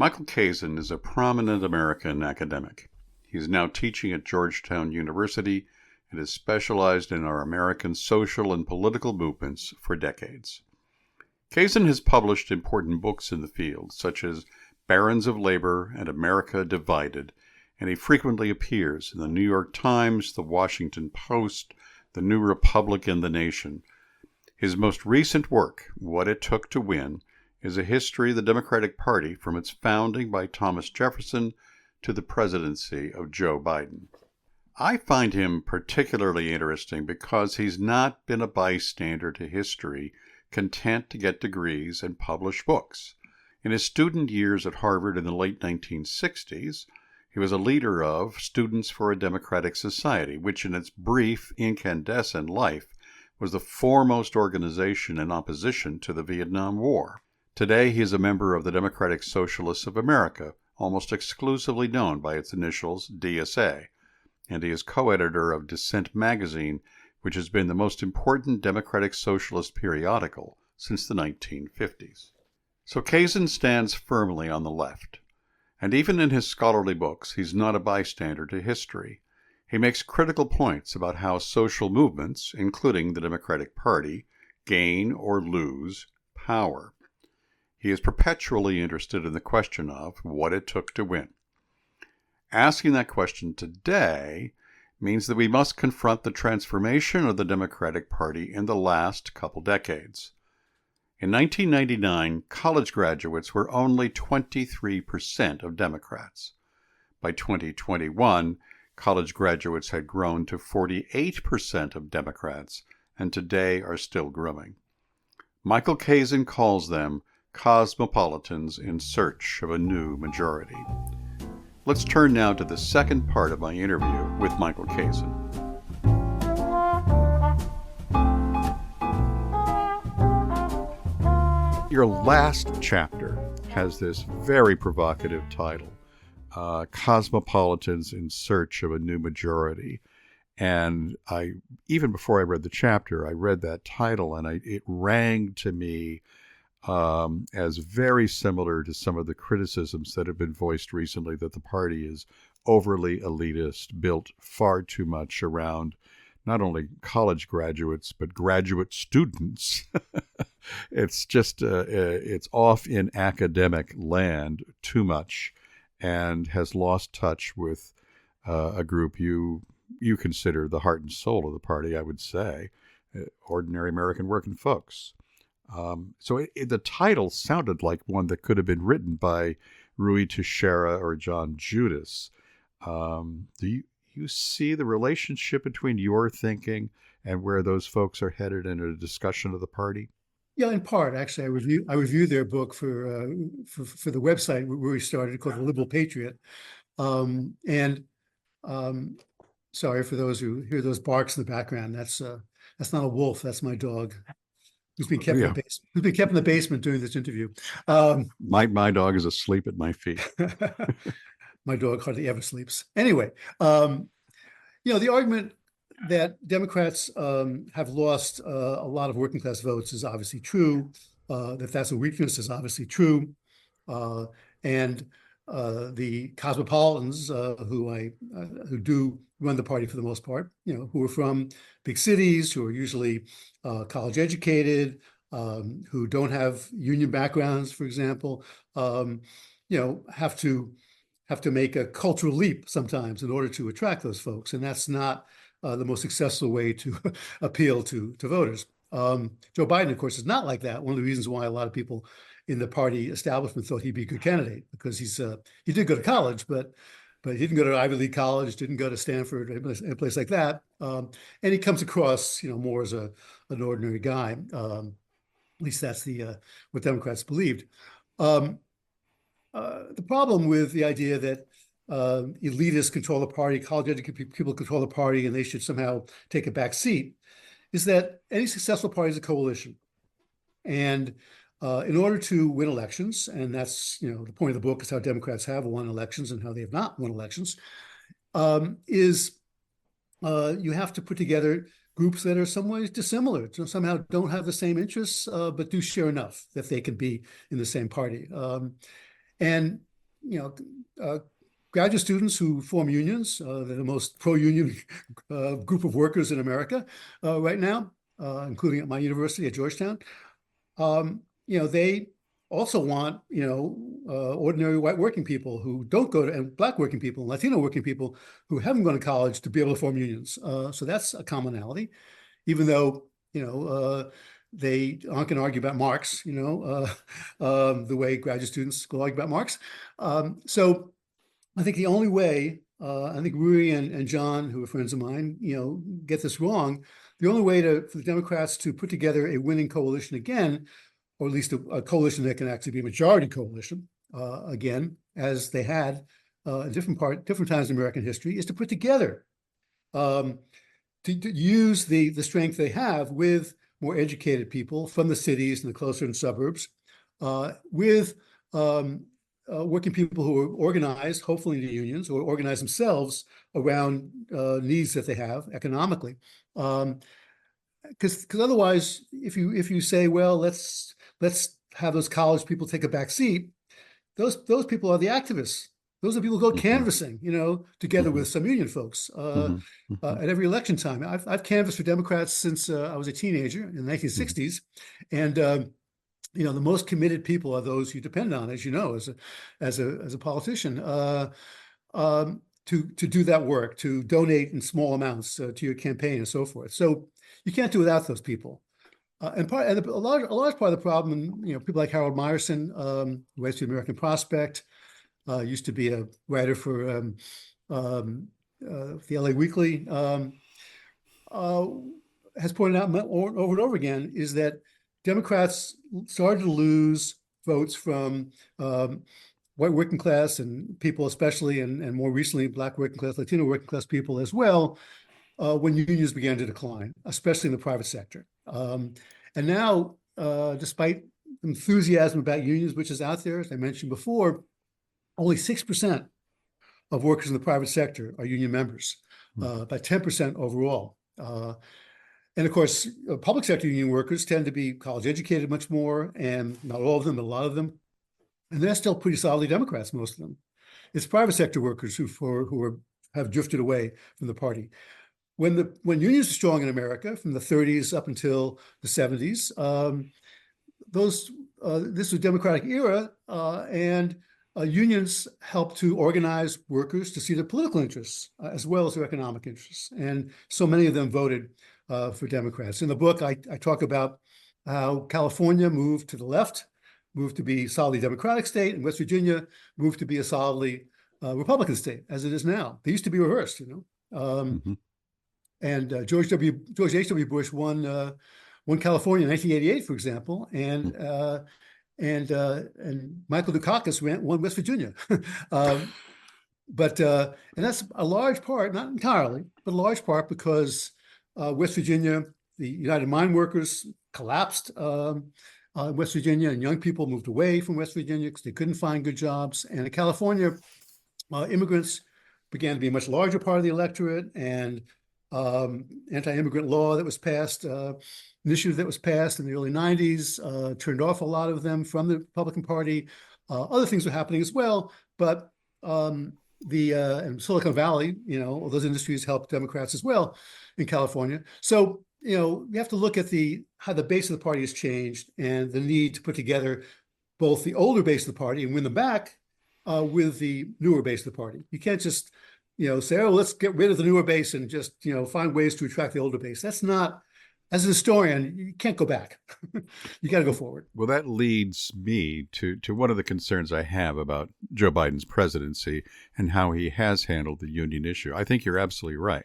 Michael Kazin is a prominent American academic. He is now teaching at Georgetown University and has specialized in our American social and political movements for decades. Kazin has published important books in the field, such as Barons of Labor and America Divided, and he frequently appears in the New York Times, the Washington Post, the New Republic, and the Nation. His most recent work, What It Took to Win, is a history of the Democratic Party from its founding by Thomas Jefferson to the presidency of Joe Biden. I find him particularly interesting because he's not been a bystander to history, content to get degrees and publish books. In his student years at Harvard in the late 1960s, he was a leader of Students for a Democratic Society, which in its brief, incandescent life was the foremost organization in opposition to the Vietnam War. Today, he is a member of the Democratic Socialists of America, almost exclusively known by its initials DSA, and he is co-editor of Dissent magazine, which has been the most important Democratic Socialist periodical since the 1950s. So Kazin stands firmly on the left. And even in his scholarly books, he's not a bystander to history. He makes critical points about how social movements, including the Democratic Party, gain or lose power. He is perpetually interested in the question of what it took to win. Asking that question today means that we must confront the transformation of the Democratic Party in the last couple decades. In 1999, college graduates were only 23% of Democrats. By 2021, college graduates had grown to 48% of Democrats, and today are still growing. Michael Kazin calls them cosmopolitans in search of a new majority. Let's turn now to the second part of my interview with Michael Kazin. Your last chapter has this very provocative title, Cosmopolitans in Search of a New Majority. And even before I read the chapter, I read that title and it rang to me as very similar to some of the criticisms that have been voiced recently that the party is overly elitist, built far too much around not only college graduates, but graduate students. It's just, it's off in academic land too much and has lost touch with a group you consider the heart and soul of the party, I would say, ordinary American working folks. So the title sounded like one that could have been written by Rui Teixeira or John Judas. Do you see the relationship between your thinking and where those folks are headed in a discussion of the party? Yeah, in part, actually, I reviewed their book for the website where we started, called The Liberal Patriot. Sorry for those who hear those barks in the background. That's not a wolf. That's my dog, who's been kept in the basement during this interview. My dog is asleep at my feet. My dog hardly ever sleeps. Anyway, the argument that Democrats have lost a lot of working class votes is obviously true. That's a weakness is obviously true. And the cosmopolitans who do run the party for the most part, who are from big cities, who are usually college educated, who don't have union backgrounds, for example, have to make a cultural leap sometimes in order to attract those folks, and that's not the most successful way to appeal to voters. Joe Biden, of course, is not like that. One of the reasons why a lot of people in the party establishment thought he'd be a good candidate, because he did go to college, but he didn't go to Ivy League college, didn't go to Stanford, a place like that, and he comes across, more as an ordinary guy. At least that's what Democrats believed. The problem with the idea that elitists control the party, college-educated people control the party, and they should somehow take a back seat, is that any successful party is a coalition. And in order to win elections, and that's, the point of the book is how Democrats have won elections and how they have not won elections, is you have to put together groups that are some ways dissimilar, somehow don't have the same interests, but do share enough that they can be in the same party. And graduate students who form unions. They're the most pro-union group of workers in America right now, including at my university at Georgetown. They also want, ordinary white working people who don't go to, and black working people, and Latino working people who haven't gone to college to be able to form unions. So that's a commonality, even though, they aren't going to argue about Marx, the way graduate students go argue about Marx. So I think the only way, I think Rui and John, who are friends of mine, get this wrong. The only way for the Democrats to put together a winning coalition again, or at least a coalition that can actually be a majority coalition again, as they had different times in American history, is to put together, to use the strength they have with more educated people from the cities and the closer in suburbs, with working people who are organized, hopefully into unions, or organize themselves around needs that they have economically. Because otherwise, if you say, well, let's have those college people take a back seat, those people are the activists. Those are people who go canvassing, together with some union folks at every election time. I've canvassed for Democrats since I was a teenager in the 1960s, and the most committed people are those you depend on, as you know, as a politician, to do that work, to donate in small amounts to your campaign and so forth. So you can't do without those people. And a large part of the problem, people like Harold Meyerson, who writes the American Prospect, used to be a writer for the LA Weekly, has pointed out over and over again, is that Democrats started to lose votes from white working class and people especially, and more recently, black working class, Latino working class people as well, when unions began to decline, especially in the private sector. And now, despite enthusiasm about unions, which is out there, as I mentioned before, only 6% of workers in the private sector are union members, about 10% overall. And of course, public sector union workers tend to be college educated much more, and not all of them, but a lot of them. And they're still pretty solidly Democrats, most of them. It's private sector workers who have drifted away from the party. When unions were strong in America, from the 30s up until the 70s, this was Democratic era, and unions helped to organize workers to see their political interests as well as their economic interests. And so many of them voted for Democrats. In the book, I talk about how California moved to the left, moved to be a solidly Democratic state, and West Virginia moved to be a solidly Republican state, as it is now. They used to be reversed, And George H.W. Bush won California in 1988, for example, and Michael Dukakis won West Virginia. And that's a large part, not entirely, but a large part because West Virginia, the United Mine Workers collapsed West Virginia, and young people moved away from West Virginia because they couldn't find good jobs. And in California, immigrants began to be a much larger part of the electorate, and anti-immigrant law that was passed, initiative that was passed in the early 90s, turned off a lot of them from the Republican Party. Other things were happening as well, but and Silicon Valley, all those industries helped Democrats as well in California. So, you have to look at how the base of the party has changed and the need to put together both the older base of the party and win them back with the newer base of the party. You can't just say, oh, let's get rid of the newer base and just, find ways to attract the older base. That's not, as a historian, you can't go back. You got to go forward. Well, that leads me to one of the concerns I have about Joe Biden's presidency and how he has handled the union issue. I think you're absolutely right.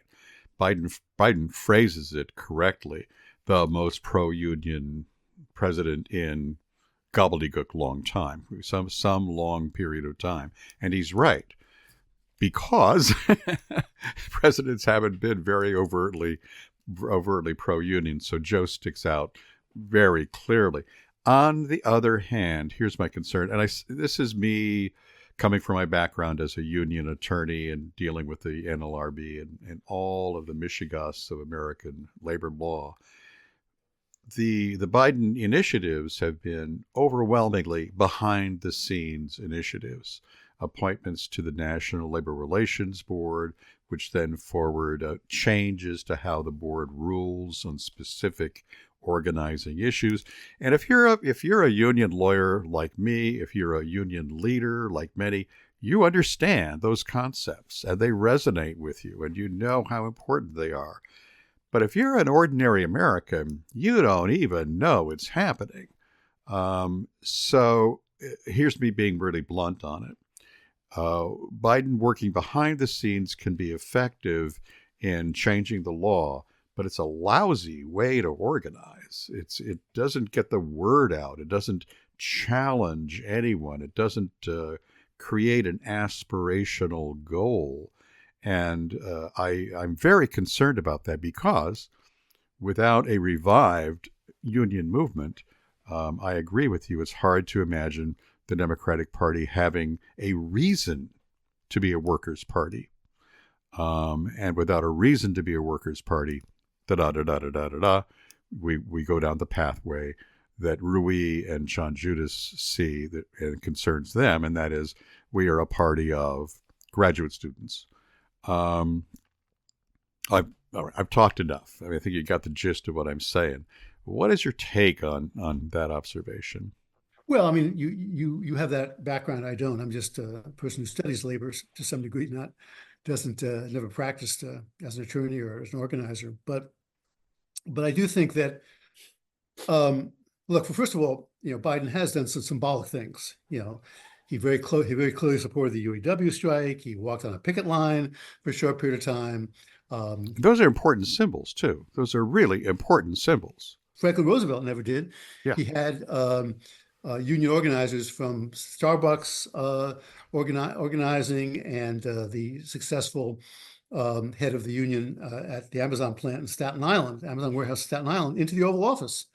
Biden phrases it correctly, the most pro-union president in gobbledygook long time, some long period of time. And he's right. Because presidents haven't been very overtly pro-union, so Joe sticks out very clearly. On the other hand, here's my concern, and this is me coming from my background as a union attorney and dealing with the NLRB and all of the mishigas of American labor law. the Biden initiatives have been overwhelmingly behind the scenes initiatives, appointments to the National Labor Relations Board, which then forward changes to how the board rules on specific organizing issues. And if you're a union lawyer like me, if you're a union leader like many, you understand those concepts and they resonate with you and you know how important they are. But if you're an ordinary American, you don't even know it's happening. So here's me being really blunt on it. Biden working behind the scenes can be effective in changing the law, but it's a lousy way to organize. It doesn't get the word out. It doesn't challenge anyone. It doesn't create an aspirational goal. And I'm very concerned about that because without a revived union movement, I agree with you, it's hard to imagine the Democratic Party having a reason to be a workers' party. And without a reason to be a workers' party, we go down the pathway that Rui and John Judas see that and concerns them, and that is we are a party of graduate students. I've talked enough. I think you got the gist of what I'm saying. What is your take on that observation? Well, I mean, you have that background. I don't. I'm just a person who studies labor to some degree, never practiced as an attorney or as an organizer. But I do think that, look, first of all, Biden has done some symbolic things. He very clearly supported the UAW strike. He walked on a picket line for a short period of time. Those are important symbols too. Those are really important symbols. Franklin Roosevelt never did. Yeah. He had union organizers from Starbucks organizing and the successful head of the union at the Amazon plant in Staten Island, Amazon warehouse, Staten Island, into the Oval Office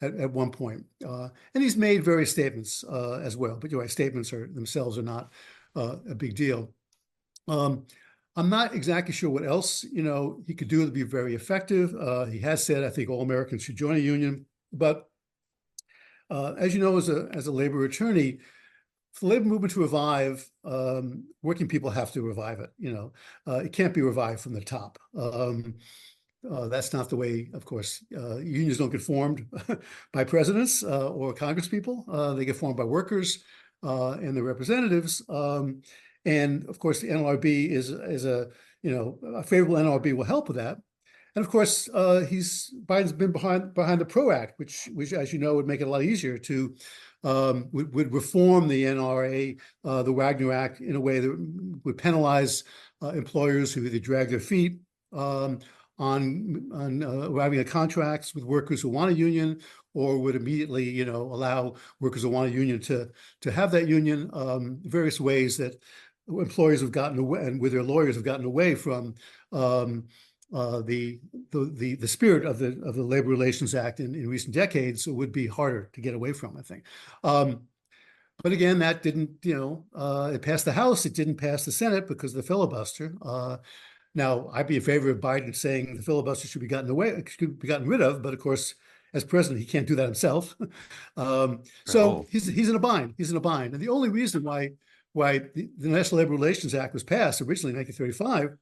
at one point. And he's made various statements as well. But you're right, statements themselves are not a big deal. I'm not exactly sure what else he could do to be very effective. He has said, I think all Americans should join a union. But as you know, as a labor attorney, for the labor movement to revive, working people have to revive it. It can't be revived from the top. That's not the way, of course. Unions don't get formed by presidents or congresspeople. They get formed by workers and their representatives. And of course, the NLRB is a favorable NLRB will help with that. And of course, Biden's been behind the PRO Act, which, as you know, would make it a lot easier to would reform the NRA, the Wagner Act, in a way that would penalize employers who either drag their feet on arriving at contracts with workers who want a union, or would immediately, allow workers who want a union to have that union. Various ways that employers have gotten away, and with their lawyers have gotten away from the spirit of the Labor Relations Act in recent decades. It would be harder to get away from, I think. But again, that didn't, it passed the House. It didn't pass the Senate because of the filibuster. Now, I'd be in favor of Biden saying the filibuster should be gotten rid of, but of course, as president, he can't do that himself. So he's in a bind. He's in a bind, and the only reason why the National Labor Relations Act was passed originally in 1935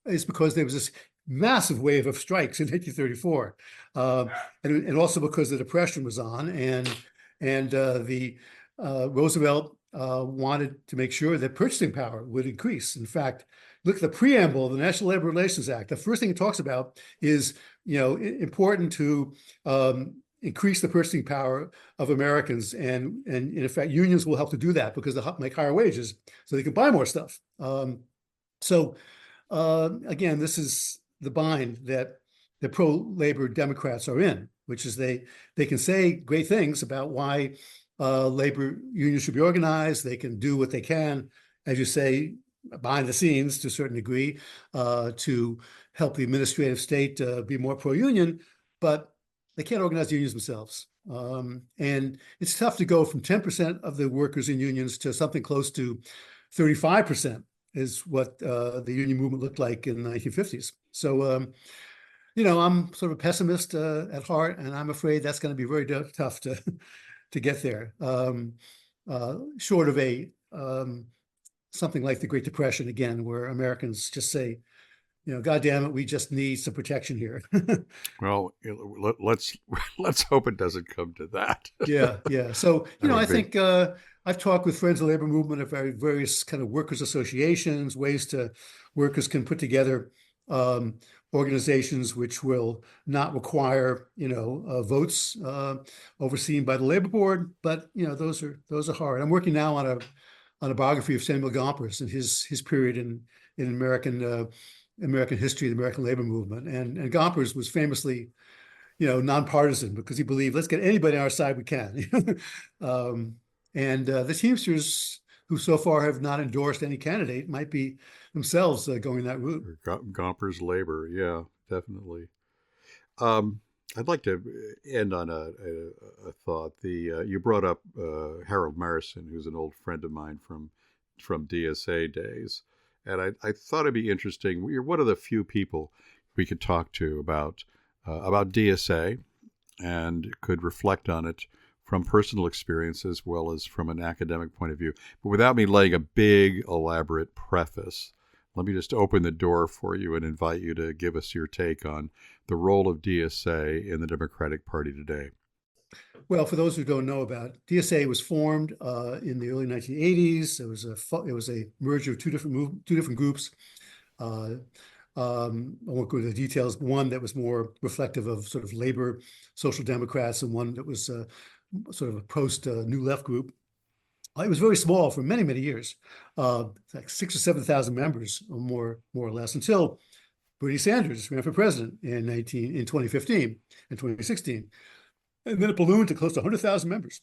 is because there was this massive wave of strikes in 1934, and also because the Depression was on, and Roosevelt wanted to make sure that purchasing power would increase. In fact, look at the preamble of the National Labor Relations Act. The first thing it talks about is, important to increase the purchasing power of Americans, and in effect, unions will help to do that because they'll make higher wages so they can buy more stuff. Again, this is the bind that the pro-labor Democrats are in, which is they can say great things about why labor unions should be organized. They can do what they can, as you say, behind the scenes to a certain degree, to help the administrative state be more pro-union, but they can't organize unions themselves. And it's tough to go from 10% of the workers in unions to something close to 35% is what the union movement looked like in the 1950s. So, I'm sort of a pessimist at heart, and I'm afraid that's going to be very tough to get there. Short of a something like the Great Depression again, where Americans just say, God damn it, we just need some protection here. Well, let's hope it doesn't come to that. Yeah. So, I Be. think I've talked with friends of the labor movement of various kind of workers associations, ways workers can put together organizations which will not require, votes overseen by the labor board. But, those are hard. I'm working now on a biography of Samuel Gompers and his period in American history, the American labor movement. And Gompers was famously, nonpartisan because he believed, let's get anybody on our side we can. And the Teamsters, who so far have not endorsed any candidate, might be themselves going that route. Gompers labor, yeah, definitely. I'd like to end on a thought. You brought up Harold Marison, who's an old friend of mine from DSA days, and I thought it'd be interesting. You're one of the few people we could talk to about DSA and could reflect on it from personal experience as well as from an academic point of view. But without me laying a big, elaborate preface, let me just open the door for you and invite you to give us your take on the role of DSA in the Democratic Party today. Well, for those who don't know about it, DSA was formed in the early 1980s. It was a merger of two different groups. I won't go into the details. One that was more reflective of sort of labor, social democrats, and one that was sort of a post New Left group. It was very small for many, many years, like 6,000 or 7,000 members, or more or less, until Bernie Sanders ran for president in 2015 and 2016. And then it ballooned to close to 100,000 members.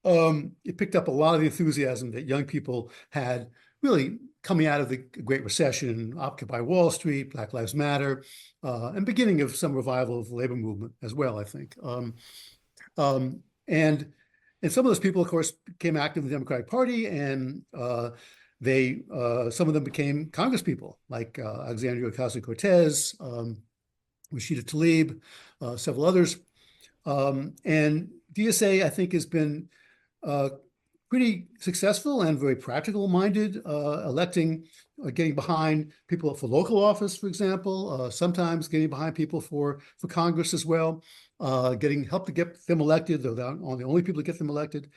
It picked up a lot of the enthusiasm that young people had really coming out of the Great Recession, Occupy Wall Street, Black Lives Matter, and beginning of some revival of the labor movement as well, I think. And some of those people, of course, became active in the Democratic Party, and some of them became congresspeople, like Alexandria Ocasio-Cortez, Rashida Tlaib, several others. And DSA, I think, has been pretty successful and very practical-minded, getting behind people for local office, for example, sometimes getting behind people for Congress as well, getting help to get them elected, though they're not the only people to get them elected.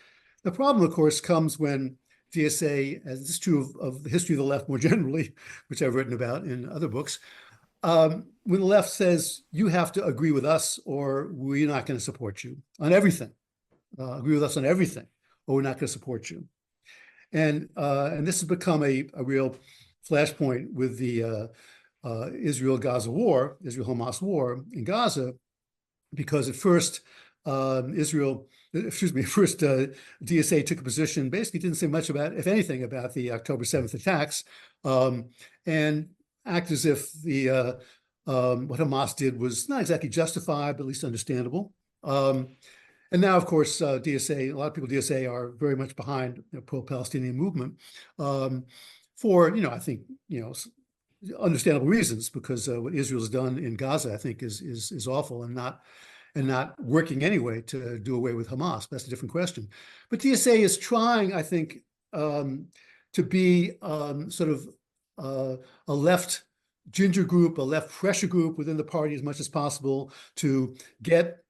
The problem, of course, comes when DSA, as this is true of the history of the left more generally, which I've written about in other books, when the left says, you have to agree with us or we're not going to support you on everything. Agree with us on everything, or we're not going to support you. And this has become a real flashpoint with the Israel-Hamas war in Gaza, because at first DSA took a position, basically didn't say much about, if anything, about the October 7th attacks, and act as if what Hamas did was not exactly justified, but at least understandable. And now, of course, DSA, a lot of people at DSA are very much behind the pro-Palestinian movement for, I think, understandable reasons, because what Israel's done in Gaza, I think, is awful and not working anyway to do away with Hamas. That's a different question. But DSA is trying, I think, to be sort of a left ginger group, a left pressure group within the party as much as possible to get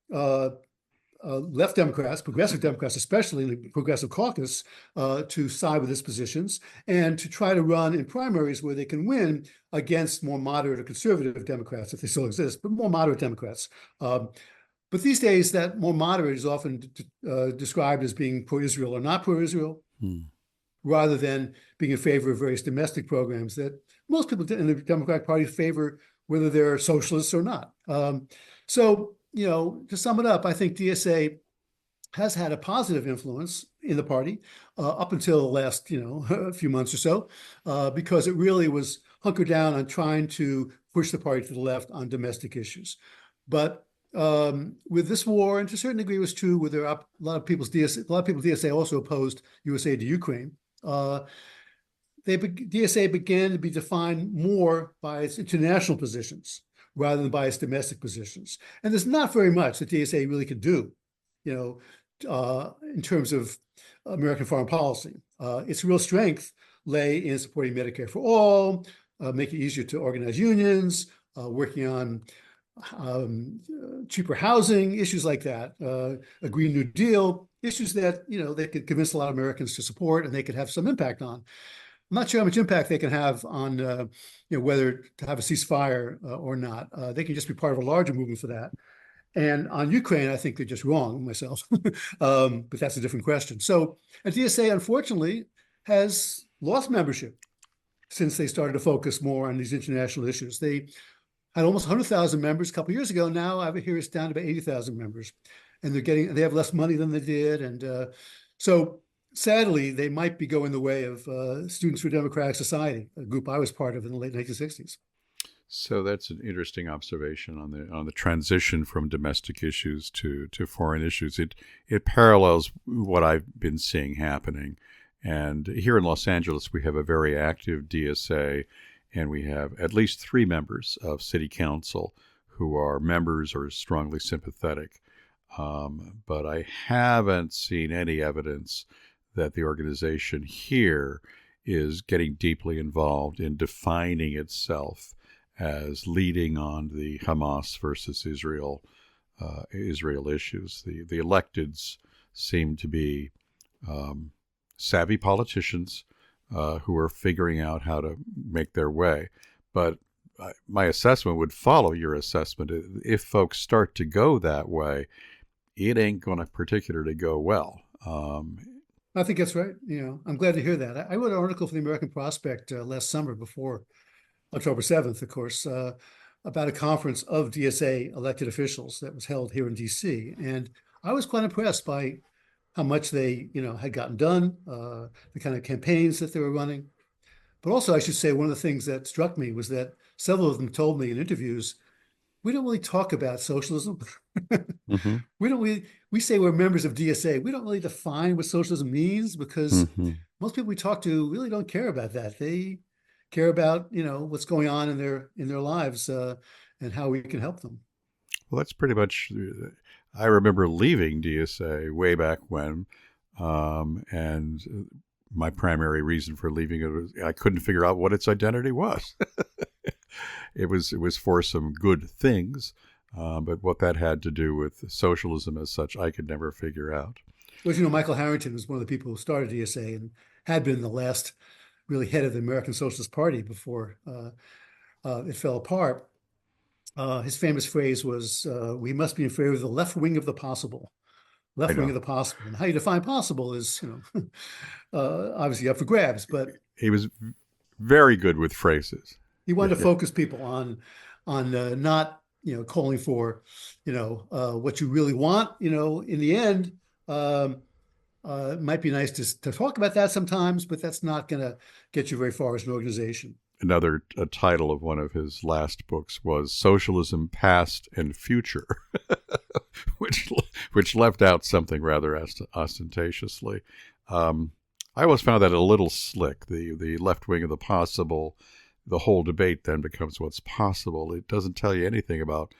left Democrats, progressive Democrats, especially in the progressive caucus, to side with its positions and to try to run in primaries where they can win against more moderate or conservative Democrats, if they still exist, but more moderate Democrats. But these days, that more moderate is often described as being pro-Israel or not pro-Israel, rather than being in favor of various domestic programs that most people in the Democratic Party favor, whether they're socialists or not. So, to sum it up, I think DSA has had a positive influence in the party up until the last, a few months or so, because it really was hunkered down on trying to push the party to the left on domestic issues. But with this war, and to a certain degree, it was true with a lot of people DSA also opposed US aid to Ukraine. DSA began to be defined more by its international positions rather than by its domestic positions. And there's not very much that DSA really could do, in terms of American foreign policy. Its real strength lay in supporting Medicare for all, making it easier to organize unions, working on cheaper housing, issues like that, a Green New Deal, issues that, they could convince a lot of Americans to support and they could have some impact on. I'm not sure how much impact they can have on, whether to have a ceasefire or not. They can just be part of a larger movement for that. And on Ukraine, I think they're just wrong myself, but that's a different question. So, and DSA, unfortunately, has lost membership since they started to focus more on these international issues. They had almost 100,000 members a couple of years ago. Now I hear it's down to about 80,000 members, and they have less money than they did. And so sadly, they might be going the way of Students for Democratic Society, a group I was part of in the late 1960s. So that's an interesting observation on the transition from domestic issues to foreign issues. It parallels what I've been seeing happening. And here in Los Angeles, we have a very active DSA, and we have at least 3 members of City Council who are members or strongly sympathetic. But I haven't seen any evidence that the organization here is getting deeply involved in defining itself as leading on the Hamas versus Israel issues. The electeds seem to be savvy politicians who are figuring out how to make their way. But my assessment would follow your assessment. If folks start to go that way, it ain't going to particularly go well. I think that's right. I'm glad to hear that. I wrote an article for the American Prospect last summer before October 7th, of course, about a conference of DSA elected officials that was held here in DC. And I was quite impressed by how much they, had gotten done, the kind of campaigns that they were running. But also, I should say, one of the things that struck me was that several of them told me in interviews, we don't really talk about socialism. Mm-hmm. We say we're members of DSA. We don't really define what socialism means because most people we talk to really don't care about that. They care about, what's going on in their lives and how we can help them. Well, that's pretty much. I remember leaving DSA way back when, and my primary reason for leaving it was I couldn't figure out what its identity was. It was for some good things, but what that had to do with socialism as such, I could never figure out. Well, Michael Harrington was one of the people who started DSA and had been the last really head of the American Socialist Party before it fell apart. His famous phrase was, we must be in favor of the left wing of the possible. Left wing of the possible. And how you define possible is, obviously up for grabs, but he was very good with phrases. He wanted to focus people on not, calling for, what you really want. In the end, it might be nice to talk about that sometimes, but that's not going to get you very far as an organization. Another title of one of his last books was Socialism, Past and Future, which left out something rather ostentatiously. I always found that a little slick, the left wing of the possible. The whole debate then becomes what's possible. It doesn't tell you anything about,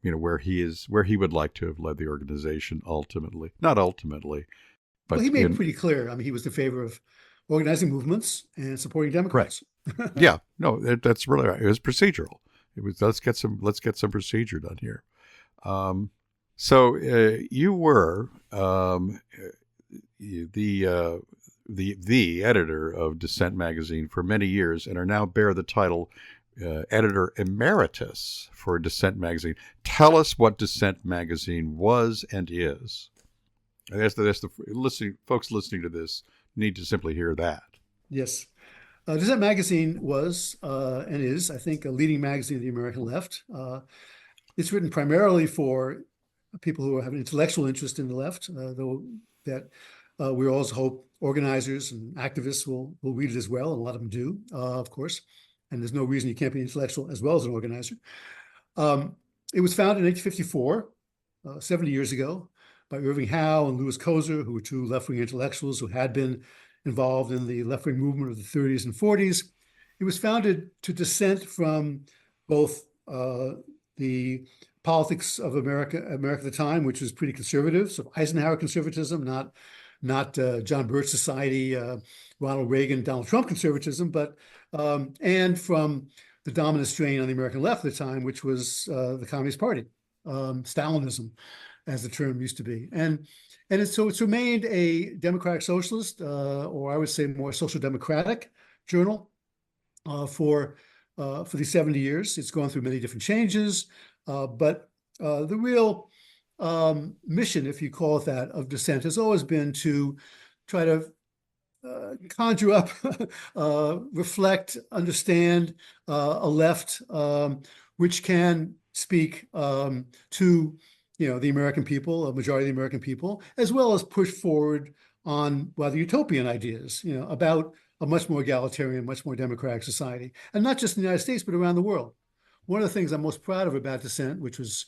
where he would like to have led the organization ultimately. Not ultimately, but he made it pretty clear. I mean, he was in favor of organizing movements and supporting Democrats. Right. Yeah, no, that's really right. It was procedural. It was let's get some procedure done here. So you were the editor of Dissent magazine for many years and are now bear the title editor emeritus for Dissent magazine. Tell us what Dissent magazine was and is. And that's the folks listening to this need to simply hear that. Yes. Dissent magazine was and is, I think, a leading magazine of the American left. It's written primarily for people who have an intellectual interest in the left, though that we also hope organizers and activists will read it as well, and a lot of them do, of course. And there's no reason you can't be intellectual as well as an organizer. It was founded in 1854, 70 years ago, by Irving Howe and Louis Kozer, who were two left-wing intellectuals who had been involved in the left-wing movement of the 30s and 40s. It was founded to dissent from both the politics of America at the time, which was pretty conservative, so Eisenhower conservatism, not John Birch Society, Ronald Reagan, Donald Trump conservatism, but and from the dominant strain on the American left at the time, which was the Communist Party, Stalinism, as the term used to be. And it's remained a democratic socialist, or I would say more social democratic journal for these 70 years. It's gone through many different changes, but the real mission, if you call it that, of Dissent has always been to try to conjure up, reflect, understand a left which can speak to the American people, a majority of the American people, as well as push forward on rather utopian ideas, about a much more egalitarian, much more democratic society, and not just in the United States, but around the world. One of the things I'm most proud of about Dissent, which was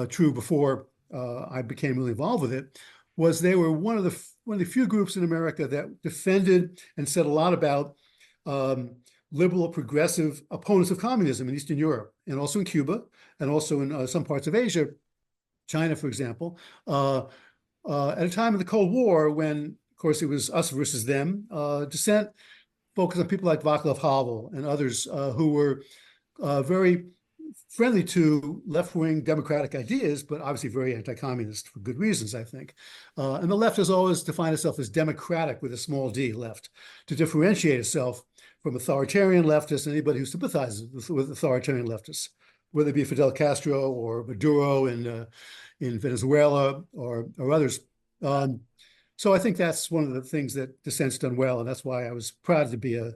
true before I became really involved with it, was they were one of the few groups in America that defended and said a lot about liberal, progressive opponents of communism in Eastern Europe, and also in Cuba, and also in some parts of Asia, China, for example, at a time of the Cold War when, of course, it was us versus them. Dissent focused on people like Václav Havel and others who were very friendly to left-wing democratic ideas, but obviously very anti-communist for good reasons, I think. And the left has always defined itself as democratic with a small d left, to differentiate itself from authoritarian leftists and anybody who sympathizes with authoritarian leftists, whether it be Fidel Castro or Maduro in Venezuela or others. So I think that's one of the things that Dissent's done well, and that's why I was proud to be a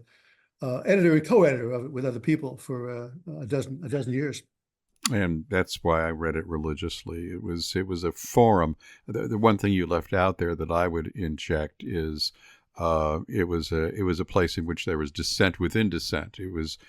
editor and co-editor of it with other people for a dozen years. And that's why I read it religiously. It was a forum. The one thing you left out there that I would inject is it was a place in which there was dissent within dissent. It was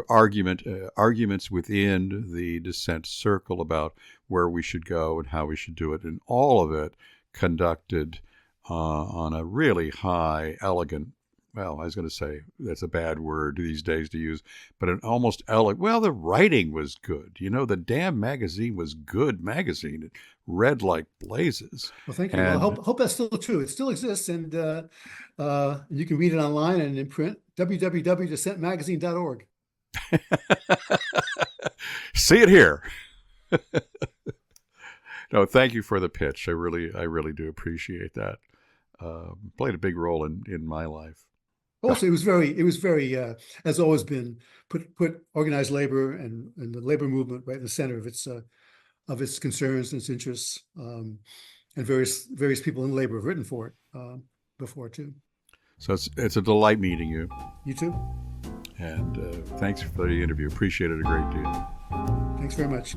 arguments within the dissent circle about where we should go and how we should do it, and all of it conducted on a really high, elegant. Well, I was going to say that's a bad word these days to use, but an almost elegant. Well, the writing was good. The damn magazine was good magazine. It read like blazes. Well, thank you. Well, I hope that's still true. It still exists, and you can read it online and in print. www.dissentmagazine.org. See it here. No, thank you for the pitch. I really do appreciate that. Played a big role in my life. Also, it was very, has always been put organized labor and the labor movement right in the center of its concerns and its interests, and various people in labor have written for it before too. So it's a delight meeting you. You too. And thanks for the interview. Appreciate it a great deal. Thanks very much.